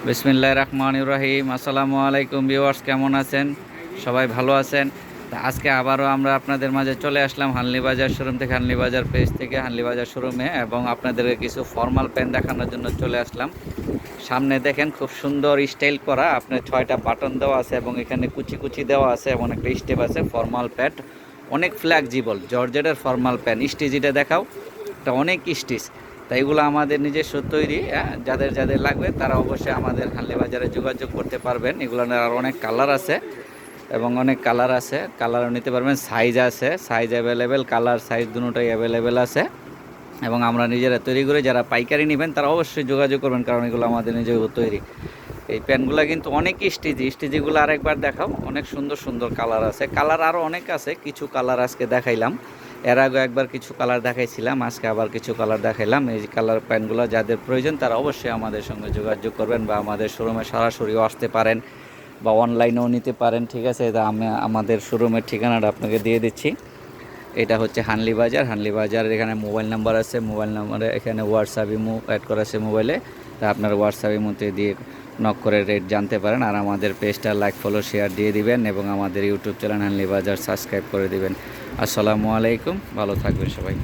বিসমিল্লাহির রহমানির রহিম। আসসালামু আলাইকুম ভিউয়ার্স, কেমন আছেন? সবাই ভালো আছেন? তা আজকে আবারও আমরা আপনাদের মাঝে চলে আসলাম হানলি বাজার শোরুম থেকে, হানলি বাজার পেজ থেকে হানলি বাজার শোরুমে, এবং আপনাদেরকে কিছু ফর্মাল প্যান্ট দেখানোর জন্য চলে আসলাম। সামনে দেখেন খুব সুন্দর স্টাইল করা, আপনার 6টা বাটন দেওয়া আছে এবং এখানে কুচি কুচি দেওয়া আছে এবং একটা স্টেপ আছে। ফর্মাল প্যান্ট অনেক ফ্লেক্সিবল, জর্জেটের ফর্মাল প্যান্ট। স্টিচিটা দেখাও, এটা অনেক স্টিচ। তাই এগুলো আমাদের নিজস্ব তৈরি। যাদের যাদের লাগবে তারা অবশ্যই আমাদের হানলি বাজারে যোগাযোগ করতে পারবেন। এগুলোর আর অনেক কালার আছে এবং অনেক কালার আছে, কালারও নিতে পারবেন। সাইজ আছে, সাইজ অ্যাভেলেবেল, কালার সাইজ দুটোই অ্যাভেলেবেল আছে এবং আমরা নিজেরা তৈরি করে যারা পাইকারি নেবেন তারা অবশ্যই যোগাযোগ করবেন, কারণ এগুলো আমাদের নিজের তৈরি। এই প্যান্টগুলো কিন্তু অনেক স্টিচিগুলো আরেকবার দেখাও, অনেক সুন্দর সুন্দর কালার আছে। কালার আরও অনেক আছে, কিছু কালার আজকে দেখাইলাম। এর আগে একবার কিছু কালার দেখাইছিলাম, আজকে আবার কিছু কালার দেখাইলাম। এই কালার প্যান্টগুলো যাদের প্রয়োজন তারা অবশ্যই আমাদের সঙ্গে যোগাযোগ করবেন বা আমাদের শোরুমে সরাসরিও আসতে পারেন বা অনলাইনেও নিতে পারেন। ঠিক আছে, এটা আমি আমাদের শোরুমের ঠিকানাটা আপনাকে দিয়ে দিচ্ছি। এটা হচ্ছে হানলি বাজার। হানলি বাজারের এখানে মোবাইল নাম্বার আছে, মোবাইল নাম্বারে এখানে হোয়াটসঅ্যাপ ইমো অ্যাড করা আছে মোবাইলে। তা আপনার হোয়াটসঅ্যাপ ইমোতে দিয়ে নক করে রেট জানতে পারেন। আর আমাদের পেজটা লাইক ফলো শেয়ার দিয়ে দিবেন এবং আমাদের ইউটিউব চ্যানেল হানলি বাজার সাবস্ক্রাইব করে দিবেন। আসসালামু আলাইকুম, ভালো থাকবেন সবাই।